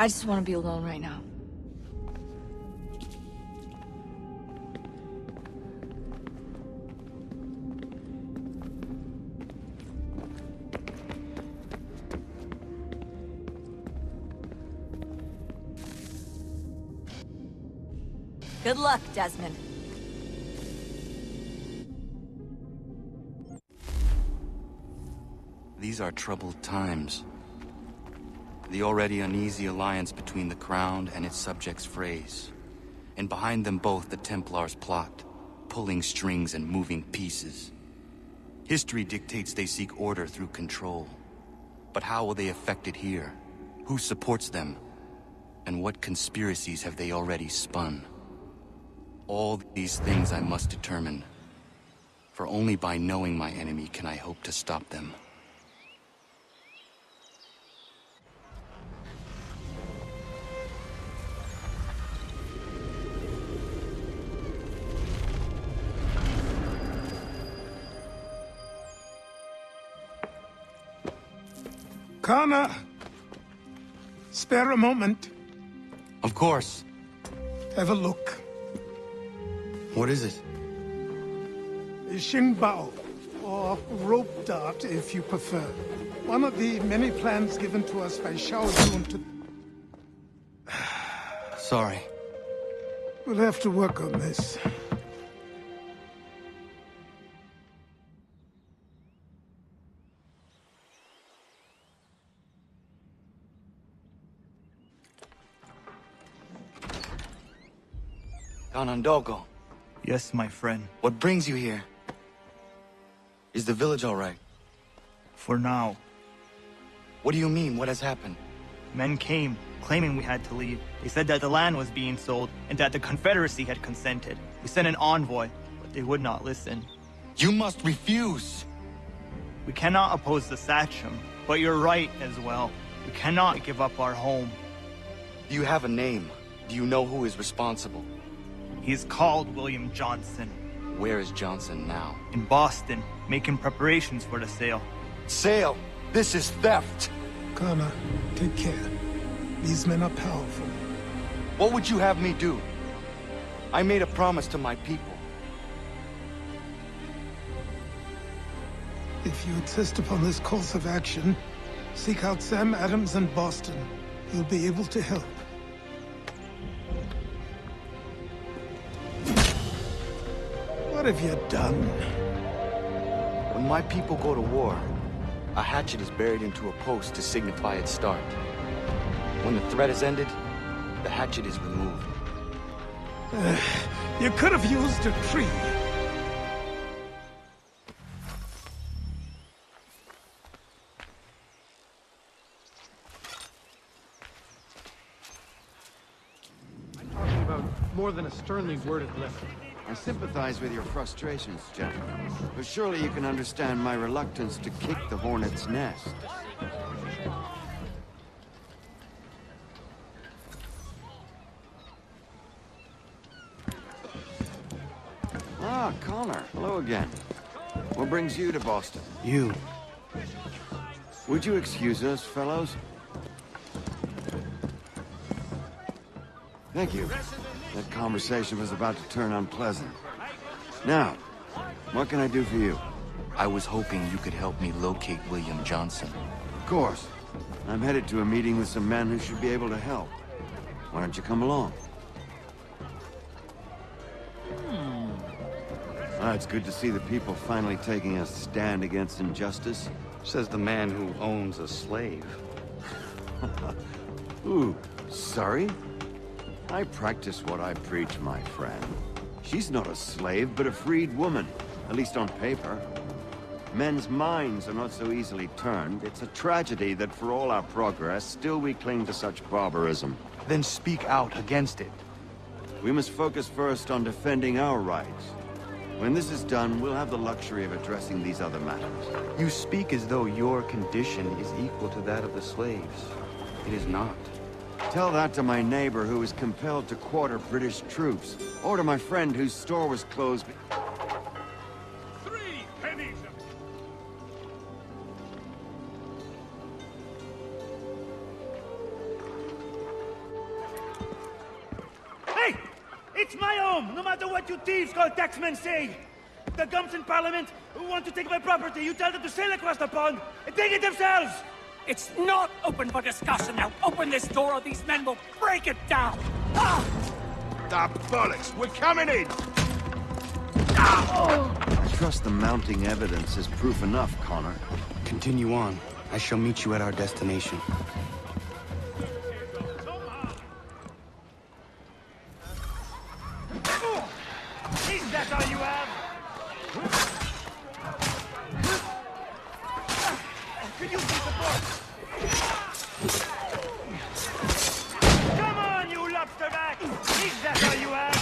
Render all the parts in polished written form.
I just want to be alone right now. Good luck, Desmond. These are troubled times. The already uneasy alliance between the Crown and its subjects frays. And behind them both the Templars plot, pulling strings and moving pieces. History dictates they seek order through control. But how will they affect it here? Who supports them? And what conspiracies have they already spun? All these things I must determine. For only by knowing my enemy can I hope to stop them. Connor! Spare a moment. Of course. Have a look. What is it? Xingbao, or rope dart if you prefer. One of the many plans given to us by Shao Yun to... Sorry. We'll have to work on this. Kanandogo, Yes, my friend. what brings you here? Is the village all right? For now. What do you mean? What has happened? Men came, claiming we had to leave. They said that the land was being sold, and that the Confederacy had consented. We sent an envoy, but they would not listen. You must refuse! We cannot oppose the Sachem, but you're right as well. We cannot give up our home. Do you have a name? Do you know who is responsible? He's called William Johnson. Where is Johnson now? In Boston, making preparations for the sale. Sale! This is theft! Connor, take care. These men are powerful. What would you have me do? I made a promise to my people. If you insist upon this course of action, seek out Sam Adams in Boston. He'll be able to help. What have you done? When my people go to war, a hatchet is buried into a post to signify its start. When the threat is ended, the hatchet is removed. You could have used a tree. I'm talking about more than a sternly worded letter. I sympathize with your frustrations, gentlemen, but surely you can understand my reluctance to kick the hornet's nest. Ah, Connor. Hello again. What brings you to Boston? You. Would you excuse us, fellows? Thank you. That conversation was about to turn unpleasant. Now, what can I do for you? I was hoping you could help me locate William Johnson. Of course. I'm headed to a meeting with some men who should be able to help. Why don't you come along? It's good to see the people finally taking a stand against injustice. Says the man who owns a slave. Ooh, sorry? I practice what I preach, my friend. She's not a slave, but a freed woman, at least on paper. Men's minds are not so easily turned. It's a tragedy that for all our progress, still we cling to such barbarism. Then speak out against it. We must focus first on defending our rights. When this is done, we'll have the luxury of addressing these other matters. You speak as though your condition is equal to that of the slaves. It is not. Tell that to my neighbor who was compelled to quarter British troops, or to my friend whose store was closed. 3 pennies! It's my home, no matter what you thieves called taxmen say! The gums in Parliament want to take my property. You tell them to sail across the pond and take it themselves! It's not open for discussion now. Open this door or these men will break it down. Ah! Ah, bollocks! We're coming in! I trust the mounting evidence is proof enough, Connor. Continue on. I shall meet you at our destination. Is that all you have? Could you please support? Come on, you lobsterback! Is that all you have?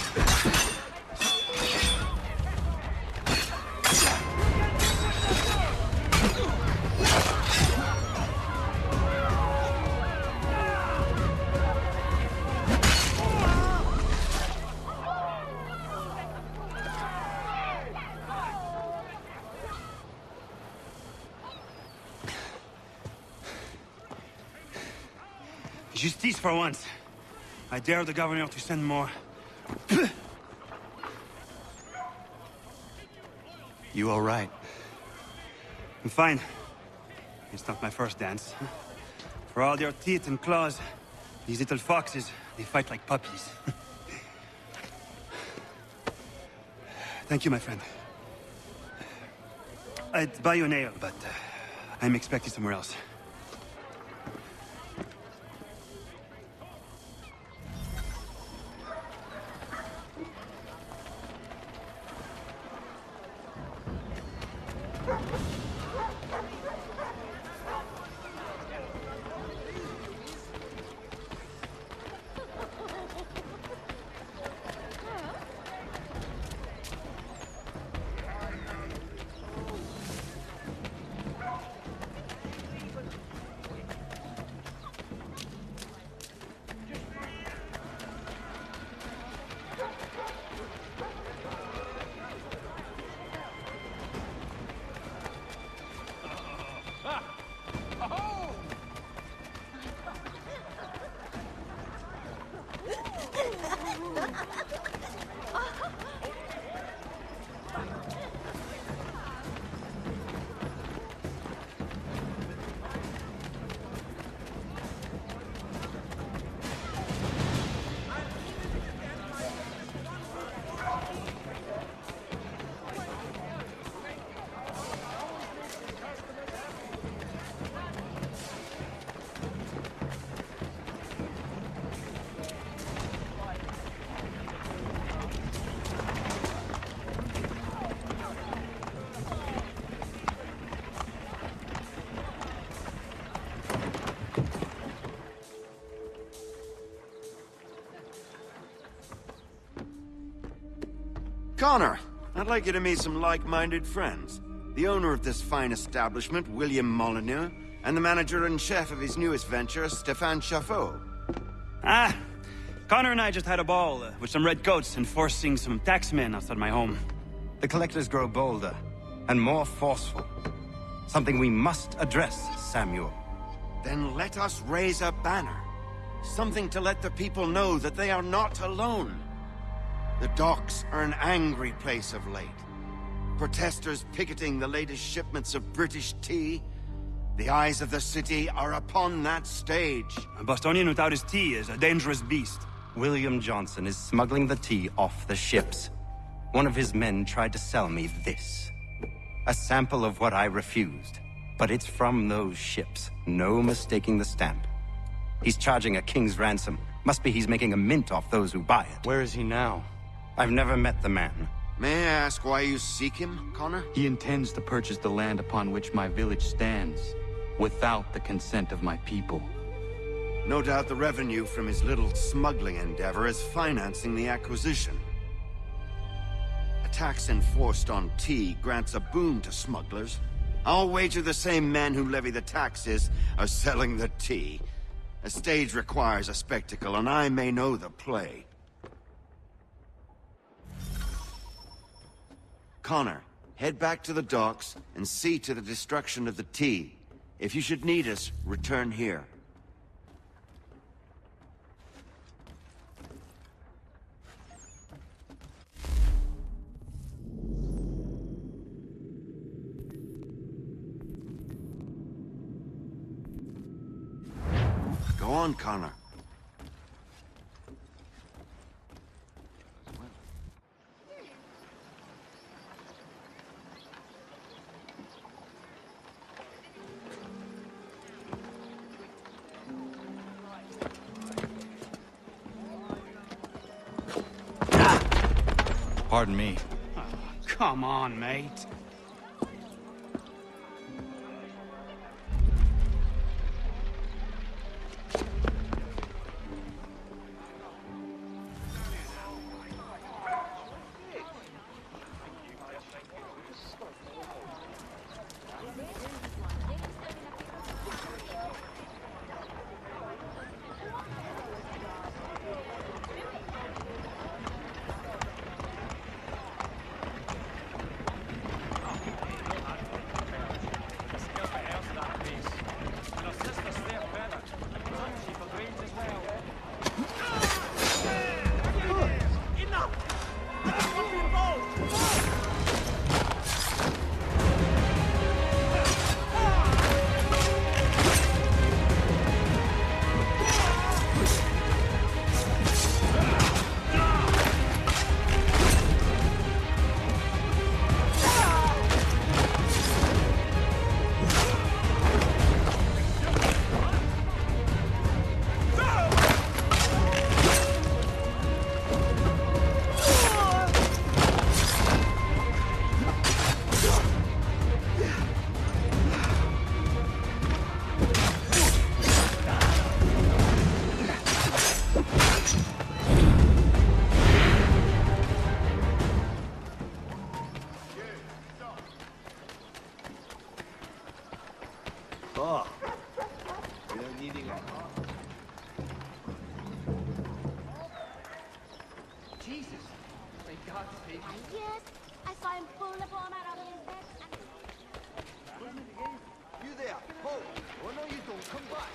Justice for once. I dare the governor to send more. You all right? I'm fine. It's not my first dance. For all their teeth and claws, these little foxes, they fight like puppies. Thank you, my friend. I'd buy you an ale, but I'm expected somewhere else. Connor, I'd like you to meet some like-minded friends. The owner of this fine establishment, William Molyneux, and the manager and chef of his newest venture, Stéphane Chaffeau. Ah, Connor and I just had a ball with some redcoats enforcing some taxmen outside my home. The collectors grow bolder and more forceful. Something we must address, Samuel. Then let us raise a banner. Something to let the people know that they are not alone. The docks are an angry place of late. Protesters picketing the latest shipments of British tea. The eyes of the city are upon that stage. A Bostonian without his tea is a dangerous beast. William Johnson is smuggling the tea off the ships. One of his men tried to sell me this. A sample of what I refused. But it's from those ships. No mistaking the stamp. He's charging a king's ransom. Must be he's making a mint off those who buy it. Where is he now? I've never met the man. May I ask why you seek him, Connor? He intends to purchase the land upon which my village stands, without the consent of my people. No doubt the revenue from his little smuggling endeavor is financing the acquisition. A tax enforced on tea grants a boon to smugglers. I'll wager the same men who levy the taxes are selling the tea. A stage requires a spectacle, and I may know the play. Connor, head back to the docks and see to the destruction of the tea. If you should need us, return here. Go on, Connor. Pardon me. Oh, come on, mate. Oh. You're needing a car. Jesus! May God save you. Yes, I saw him pull the bomb out of his bed and... You there! Hold! Oh no, you don't. Come back!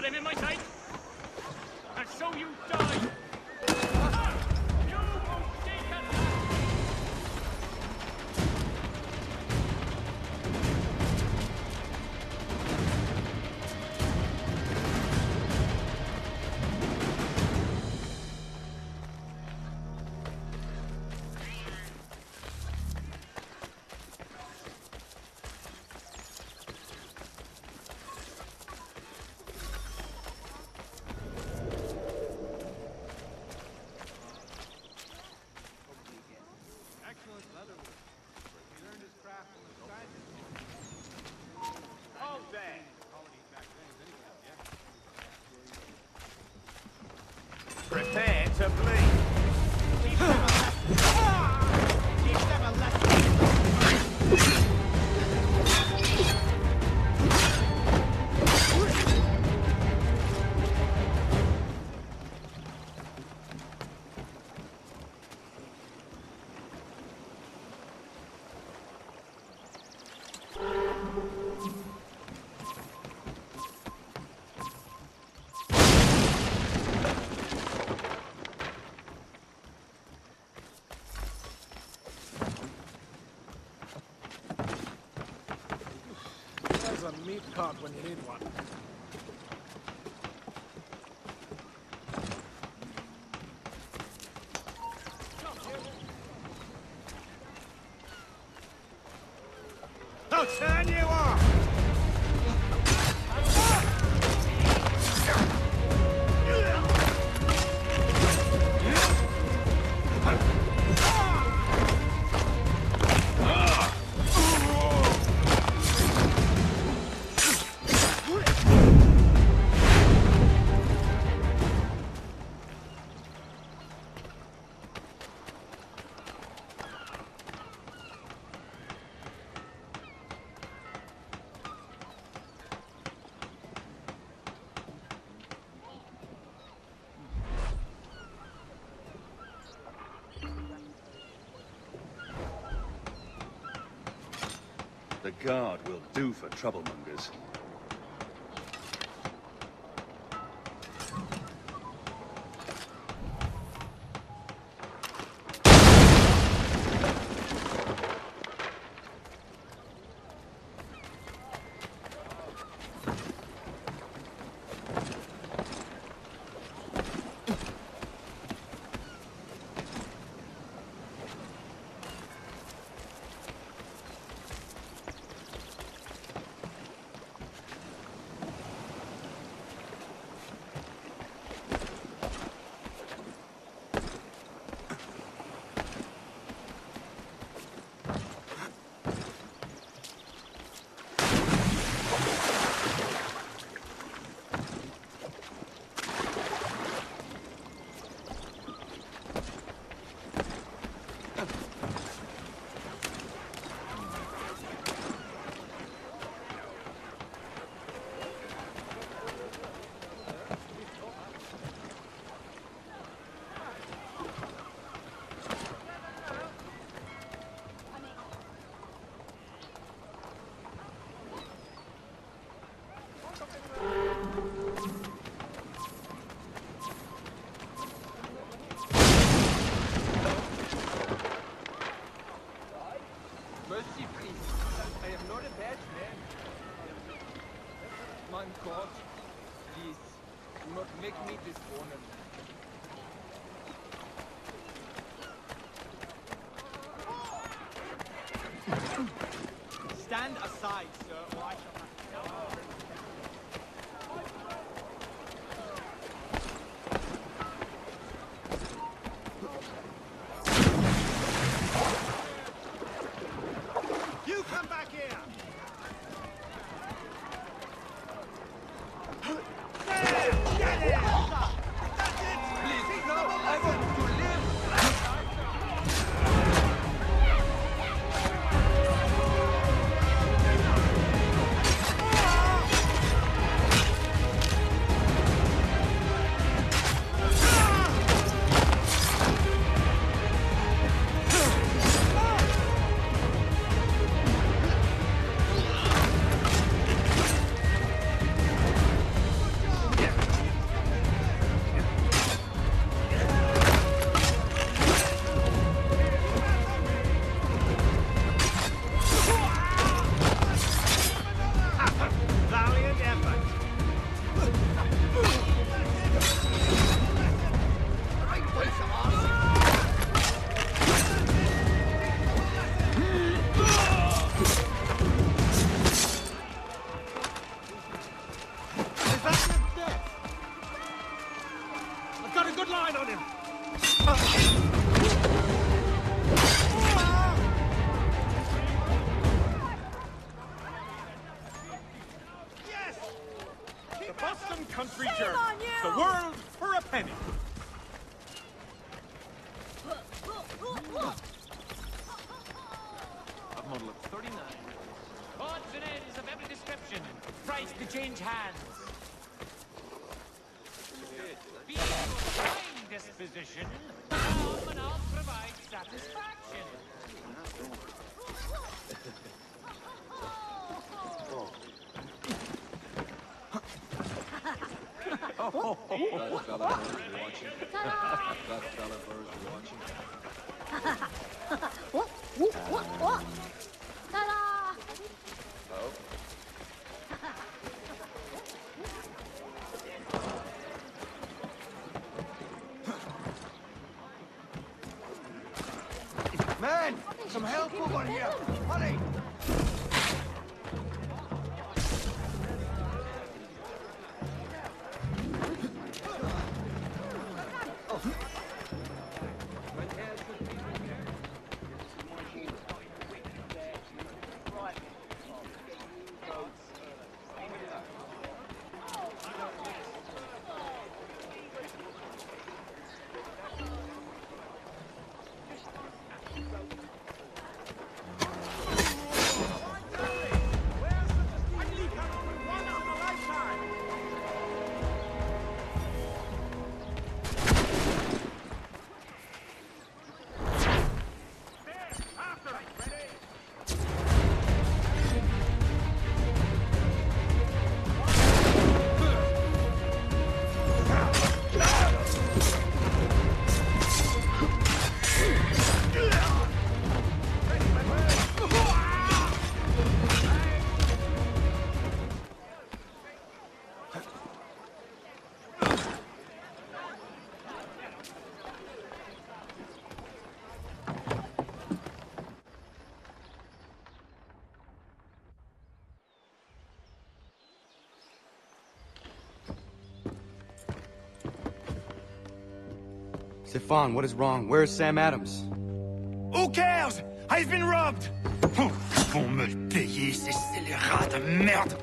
them in my sight. And so you die. You won't take a Prepare to bleed. Teach them a lesson. Teach them a lesson. There's a meat cart when you need one. I'll turn you off! The guard will do for troublemongers. God, please, do not make me dishonored. Stand aside, sir, or I shall have... You come back here! There! Get it! That's it! Please, no! I want to live! Boston Country Shame Journal. on you! The world for a penny. I've modeled up 39. Odds and ends of every description. Price to change hands. Be of fine disposition. Come and I'll provide satisfaction. That fella bird watching. That fella bird watching. What? Ta-da! Oh. Man! Some help over here! Hurry! Stefan, what is wrong? Where is Sam Adams? Who cares? I've been robbed! Oh, ils vont me le payer, ces scélérats de merde!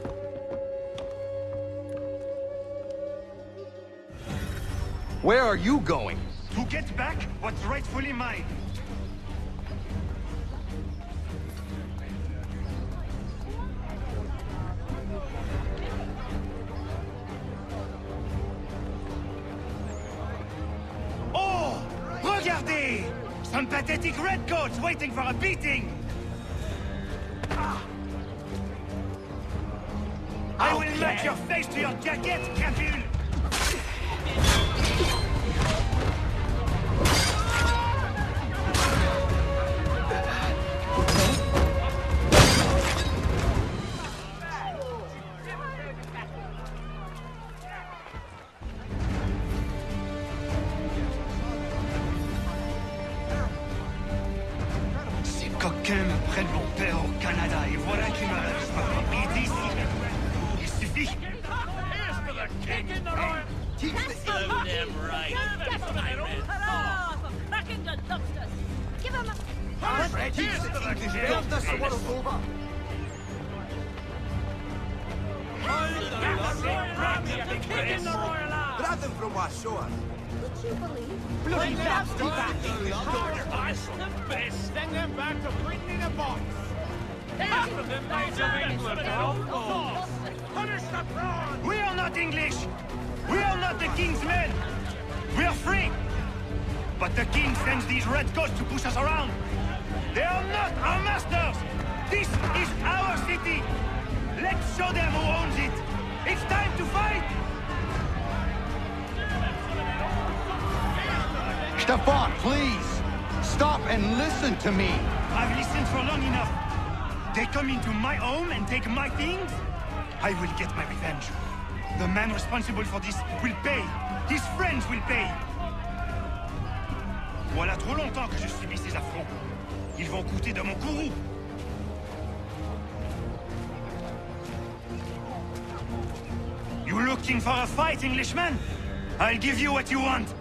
Where are you going? To get back what's rightfully mine. Oh! Regardez! Some pathetic redcoats waiting for a beating! I will match your face to your jacket, Capule! Ces coquins me prennent mon père au Canada et voilà qu'ils m'arrêtent par un ici. Il suffit. Here's for the king in the royal. Teach the Serve them right. Hurrah for cracking the lobsters! Give him a... Here's for the king. Build us the world over! The king in the royal arms. Grab them from our shore! Would you believe? Bloody lobster back. The best. Send them back to Britain in a box. Half of them made of England, of course. Punish the prawns. We are not English. We are not the king's men. We are free. But the king sends these redcoats to push us around. They are not our masters. This is our city. Let's show them who owns it. It's time to fight. Stefan, please! Stop and listen to me! I've listened for long enough. They come into my home and take my things? I will get my revenge. The man responsible for this will pay. His friends will pay. Voilà trop longtemps que je subis ces affronts. Ils vont coûter de mon courroux. You looking for a fight, Englishman? I'll give you what you want.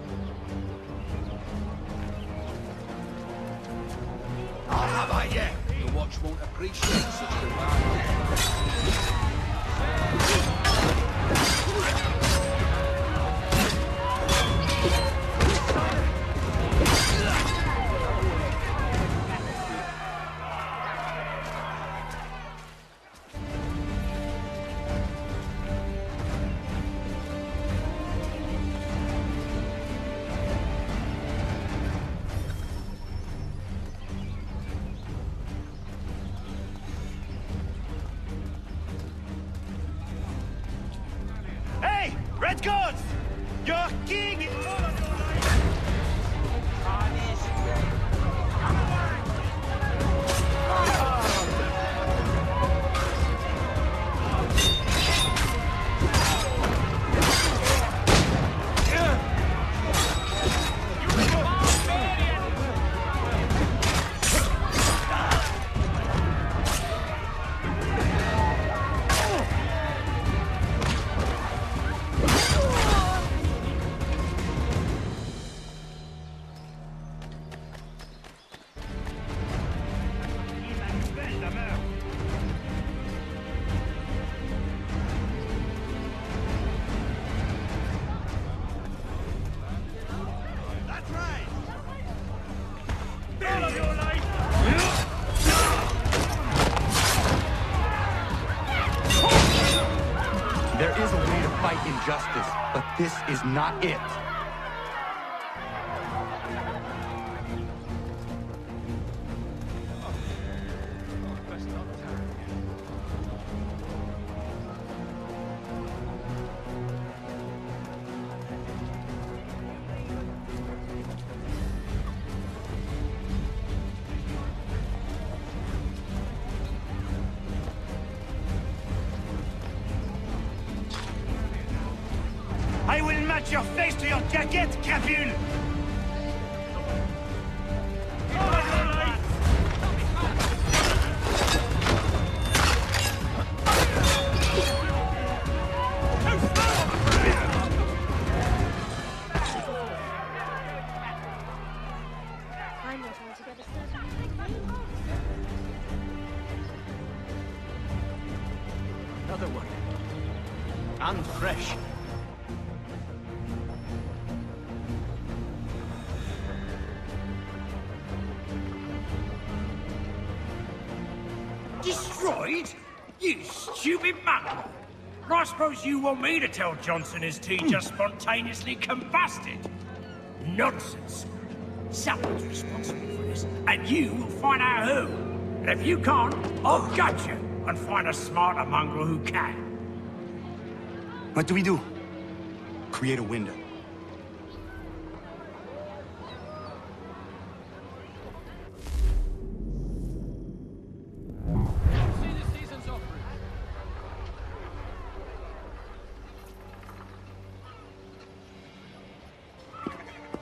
I'll have I yet! The watch won't appreciate such demand. Redcoats! Your king! There is a way to fight injustice, but this is not it. I will match your face to your jacket, Capule! I'm not altogether certain. Another one. And fresh. Destroyed? You stupid mongrel! I suppose you want me to tell Johnson his tea just spontaneously combusted? Nonsense! Someone's responsible for this, and you will find out who. And if you can't, I'll gut you and find a smarter mongrel who can. What do we do? Create a window.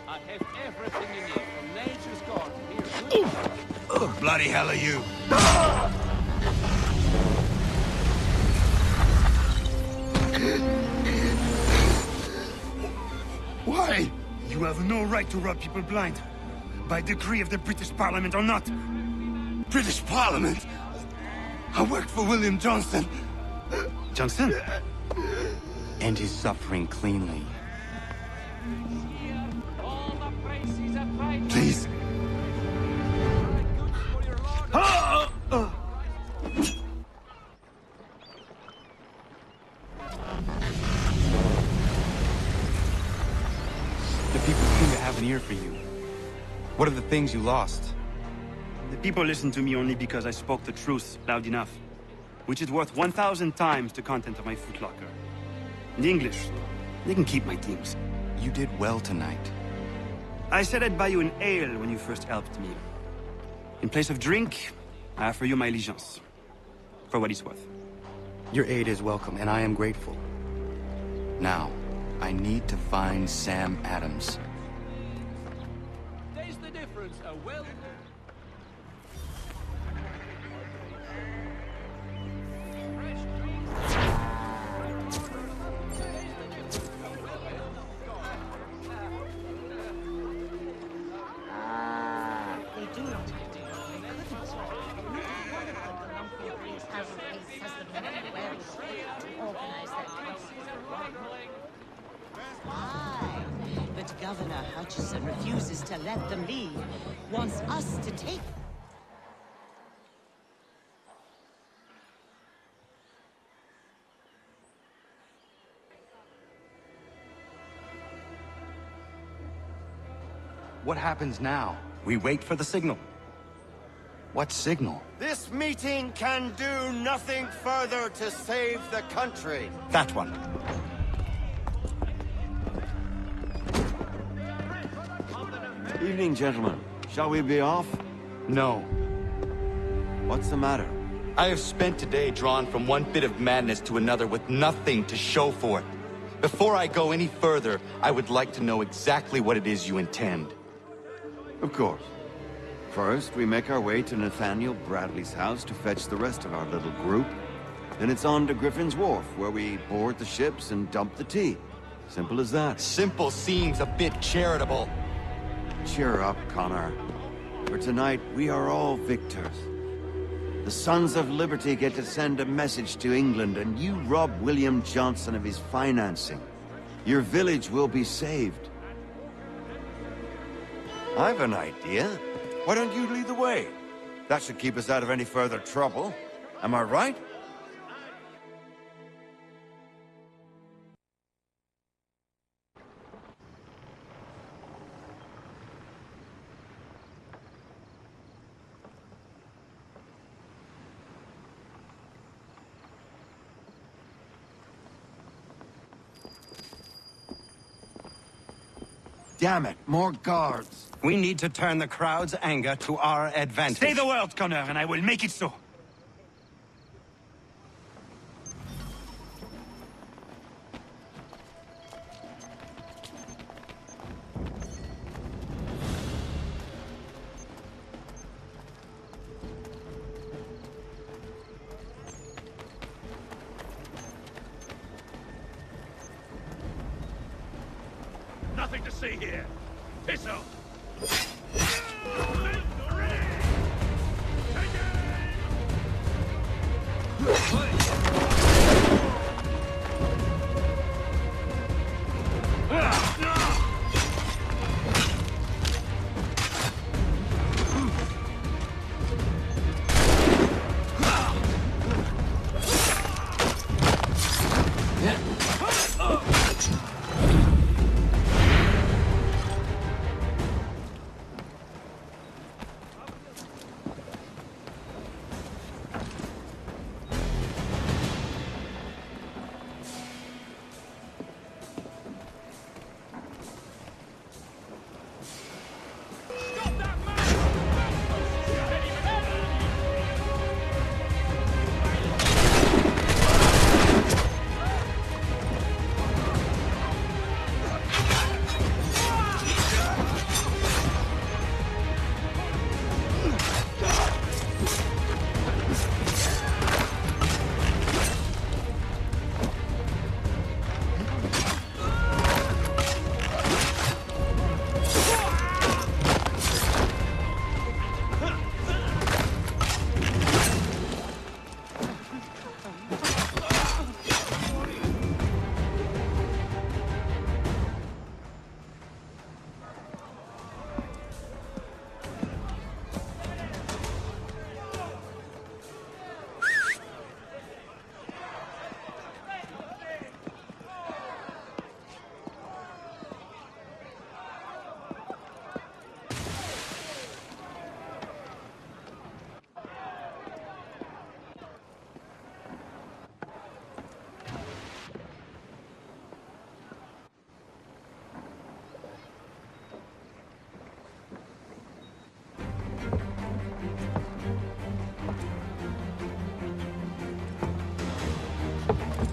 I have everything you need from nature's garden here. Who bloody hell are you? Why? You have no right to rob people blind. By decree of the British Parliament or not. British Parliament? I work for William Johnson. Johnson? End his suffering cleanly. Please. The people seem to have an ear for you. What are the things you lost? The people listen to me only because I spoke the truth loud enough. Which is worth 1,000 times the content of my footlocker. In English, they can keep my teams. You did well tonight. I said I'd buy you an ale when you first helped me. In place of drink, I offer you my allegiance. For what it's worth. Your aid is welcome, and I am grateful. Now, I need to find Sam Adams. There's the difference. A well... They do not have to go in evidence. The Lumpy Grease has the money well to organize that council. Why? But Governor Hutchison refuses to let them leave. Wants us to take... What happens now? We wait for the signal. What signal? This meeting can do nothing further to save the country. That one. Evening, gentlemen. Shall we be off? No. What's the matter? I have spent today drawn from one bit of madness to another with nothing to show for it. Before I go any further, I would like to know exactly what it is you intend. Of course. First, we make our way to Nathaniel Bradley's house to fetch the rest of our little group. Then it's on to Griffin's Wharf, where we board the ships and dump the tea. Simple as that. Simple seems a bit charitable. Cheer up, Connor. For tonight, we are all victors. The Sons of Liberty get to send a message to England, and you rob William Johnson of his financing. Your village will be saved. I've an idea. Why don't you lead the way? That should keep us out of any further trouble. Am I right? Damn it, more guards. We need to turn the crowd's anger to our advantage. Say the word, Connor, and I will make it so. Nothing to see here. Piss off.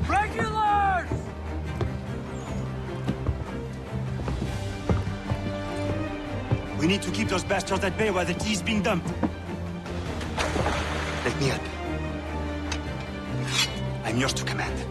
Regulars! We need to keep those bastards at bay while the tea is being dumped. Let me up. I'm yours to command.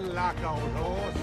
Like old horse.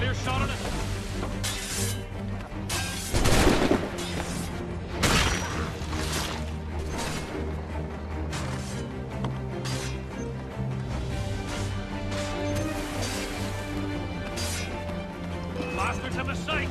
Clear shot on it. Bastards have a sight.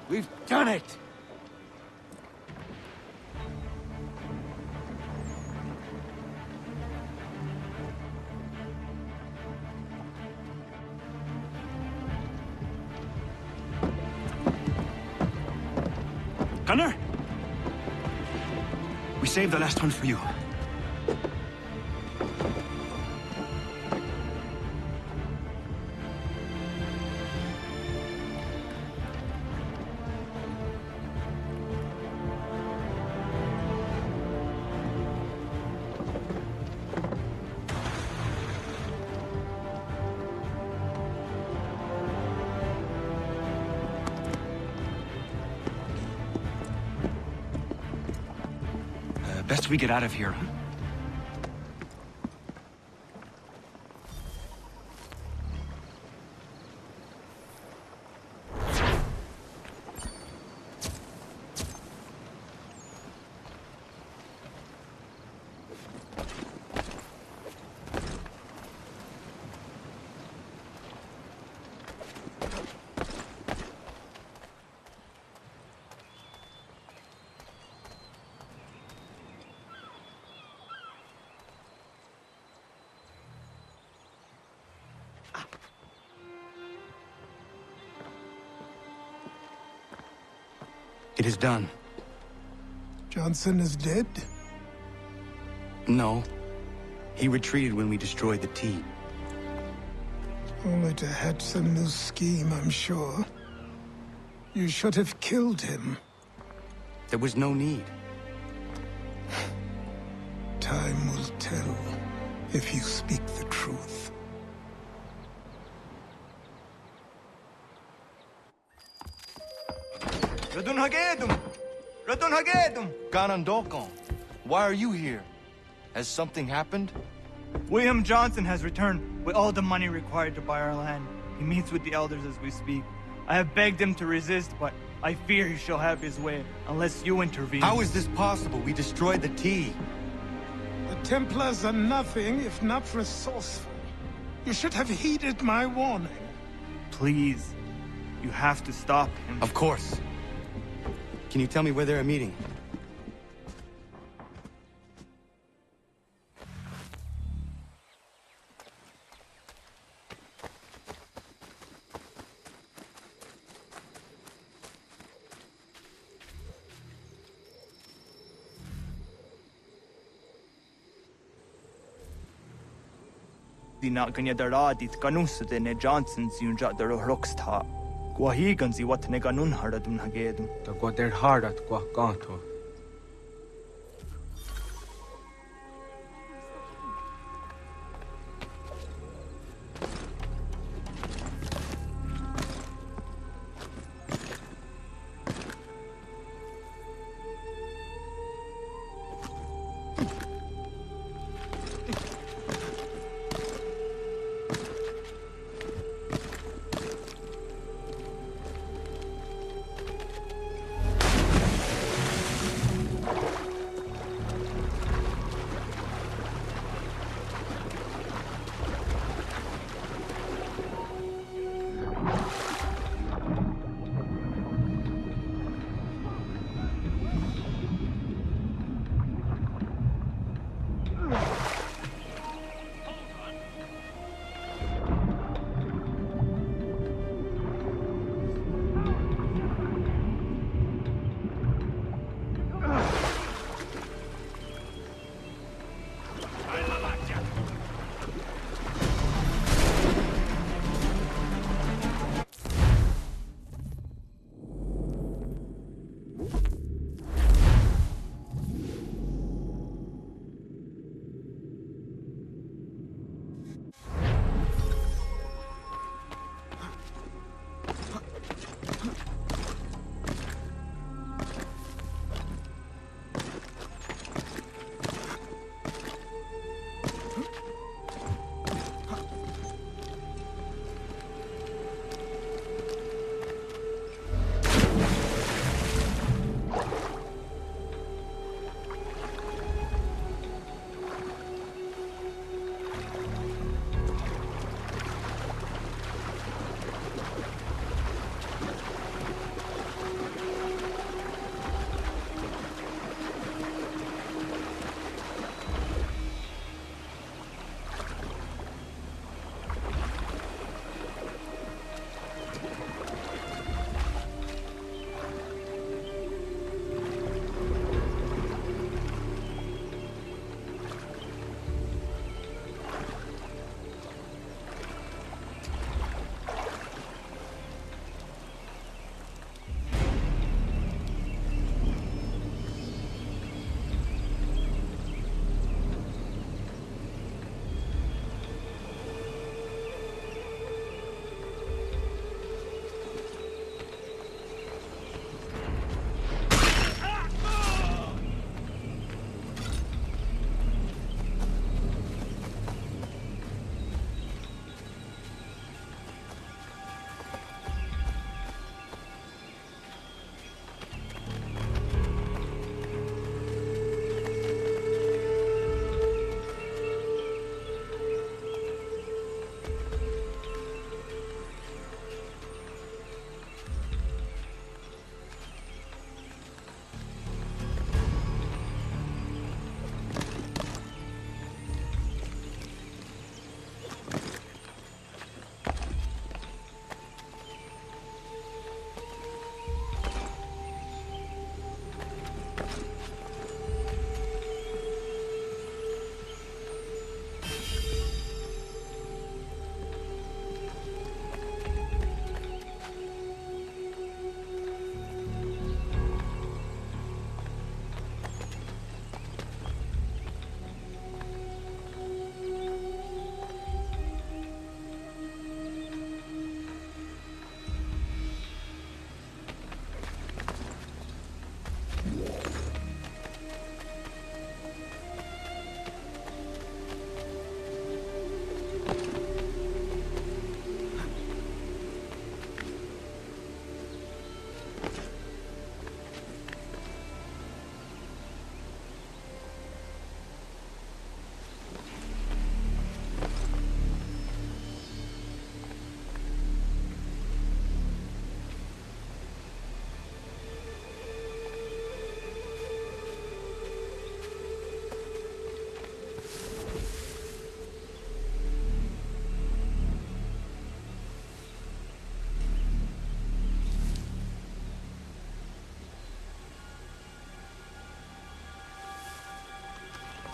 We've done it! Gunner? We saved the last one for you. Best we get out of here, huh? It is done. Johnson is dead? No. He retreated when we destroyed the T. Only to hatch some new scheme, I'm sure. You should have killed him. There was no need. Time will tell if you speak the truth. Radun Hagedum! Radun Hagedum! Ganondorkon, why are you here? Has something happened? William Johnson has returned with all the money required to buy our land. He meets with the elders as we speak. I have begged him to resist, but I fear he shall have his way, unless you intervene. How is this possible? We destroyed the T. The Templars are nothing if not resourceful. You should have heeded my warning. Please, you have to stop him. Of course. Can you tell me where they're meeting? Dina ganya daradit kanusade ne Johnson's yunja daro rocksta. Guahiganzi what ne ganun haradun hagedum. The Guader Hardat Guakanto.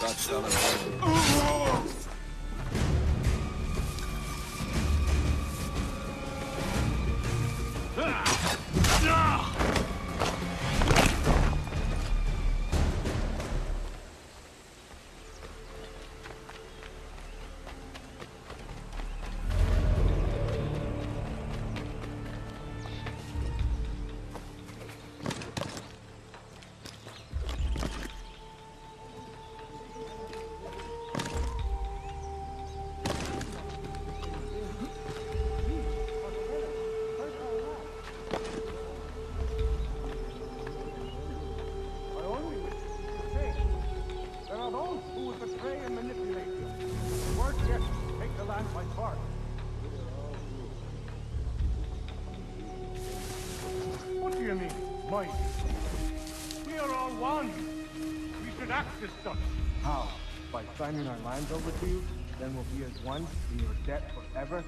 That shall avenge. There are those who will betray and manipulate you. Worse yet, take the land by force. What do you mean, might? We are all one. We should act as such. How? By signing our lands over to you? Then we'll be as one in your debt forever?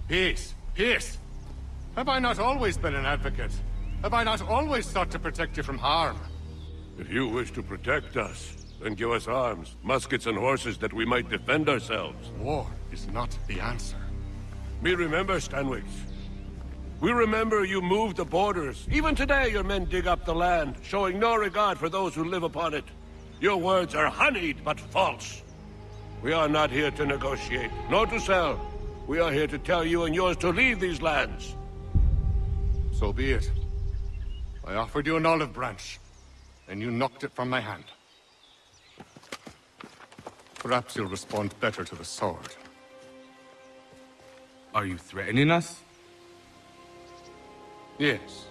Peace! Peace! Have I not always been an advocate? Have I not always sought to protect you from harm? If you wish to protect us, then give us arms, muskets and horses that we might defend ourselves. War is not the answer. We remember, Stanwix. We remember you moved the borders. Even today your men dig up the land, showing no regard for those who live upon it. Your words are honeyed, but false. We are not here to negotiate, nor to sell. We are here to tell you and yours to leave these lands. So be it. I offered you an olive branch, and you knocked it from my hand. Perhaps you'll respond better to the sword. Are you threatening us? Yes.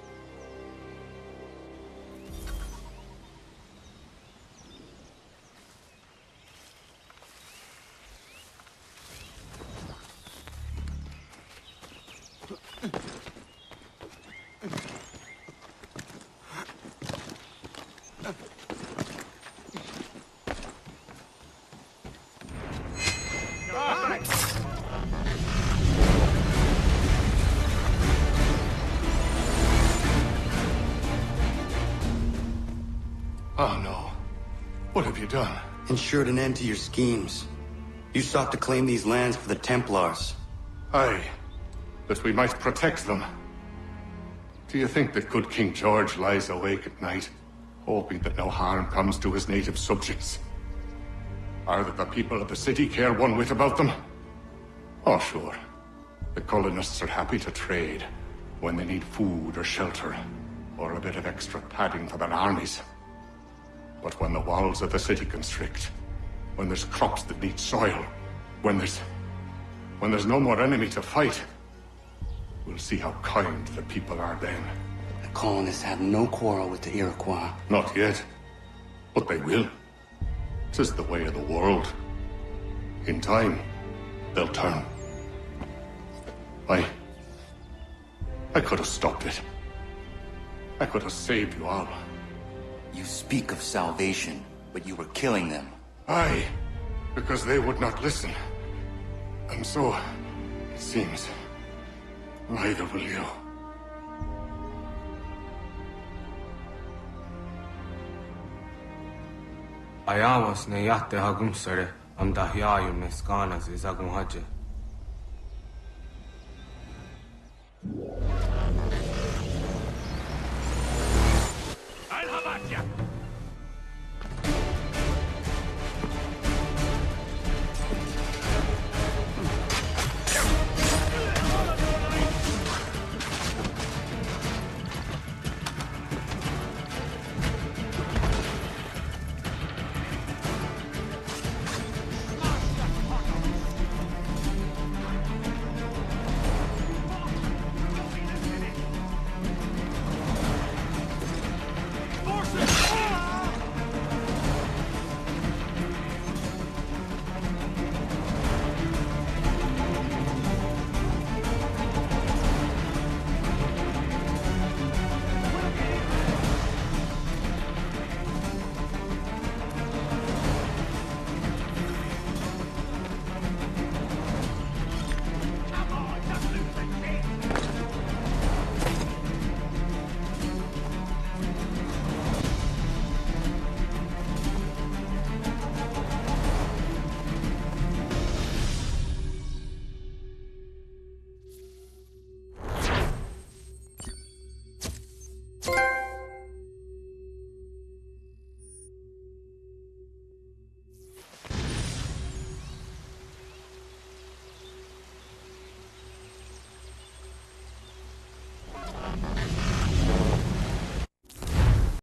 Oh no. What have you done? Ensured an end to your schemes. You sought to claim these lands for the Templars. Aye, that we might protect them. Do you think that good King George lies awake at night, hoping that no harm comes to his native subjects? Or that the people of the city care one whit about them? Oh, sure. The colonists are happy to trade when they need food or shelter, or a bit of extra padding for their armies. But when the walls of the city constrict, when there's crops that need soil, when there's no more enemy to fight, we'll see how kind the people are then. The colonists have no quarrel with the Iroquois. Not yet, but they will. 'Tis the way of the world. In time, they'll turn. I could have stopped it. I could have saved you all. You speak of salvation, but you were killing them. Aye, because they would not listen. And so, it seems, neither will you. Ayawas ne yate hagum sare, am dahyayun ne skanas is agun haje.